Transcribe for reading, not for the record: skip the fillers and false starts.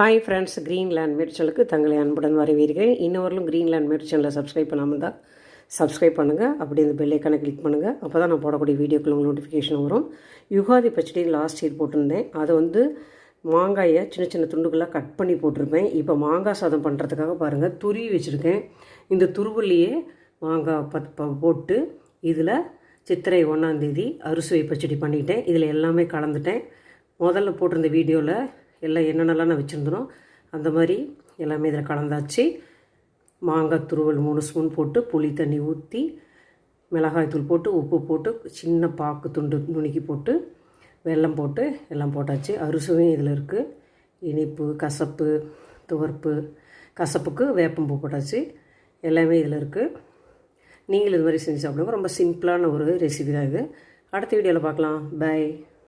Hi friends, Greenland mat சேனலுக்கு தங்களை அன்புடன் வரவேற்கிறேன். இன்னவரையிலும் க்ரீன்லேண்ட் மேட் சேனலை சப்ஸ்கிரைப் பண்ணாமல் தான் சப்ஸ்கிரைப் பண்ணுங்கள். அப்படி இந்த பெல் ஐக்கானை கிளிக் பண்ணுங்கள். அப்போ தான் நான் போடக்கூடிய வீடியோக்குள்ள நோட்டிஃபிகேஷன் வரும். யுகாதி பச்சடி லாஸ்ட் இயர் போட்டிருந்தேன். அதை மாங்காயை சின்ன சின்ன துண்டுகளாக கட் பண்ணி போட்டிருப்பேன். இப்போ மாங்காய் சாதம் பண்ணுறதுக்காக பாருங்கள், துருவி வச்சுருக்கேன். இந்த துருவல்லையே மாங்காய் போட்டு இதில் சித்திரை 1ஆம் தேதி அறுசுவை பச்சடி பண்ணிட்டேன். இதில் எல்லாமே கலந்துட்டேன். முதல்ல போட்டிருந்த வீடியோவில் எல்லாம் என்னென்னலாம் நான் வச்சுருந்தோம் அந்த மாதிரி எல்லாமே இதில் கலந்தாச்சு. மாங்காய் துருவல் 3 ஸ்பூன் போட்டு புளி தண்ணி ஊற்றி மிளகாய் தூள் போட்டு உப்பு போட்டு சின்ன பாக்கு துண்டு நுணுக்கி போட்டு வெல்லம் போட்டு எல்லாம் போட்டாச்சு. அறுசுவையும் இதில் இருக்குது. இனிப்பு, கசப்பு, துவர்ப்பு, கசப்புக்கு வேப்பம்பூ போட்டாச்சு. எல்லாமே இதில் இருக்குது. நீங்களும் இது மாதிரி செஞ்சு சாப்பிடுங்க. ரொம்ப சிம்பிளான ஒரு ரெசிபி தான் இது. அடுத்த வீடியோவில் பார்க்கலாம். பை.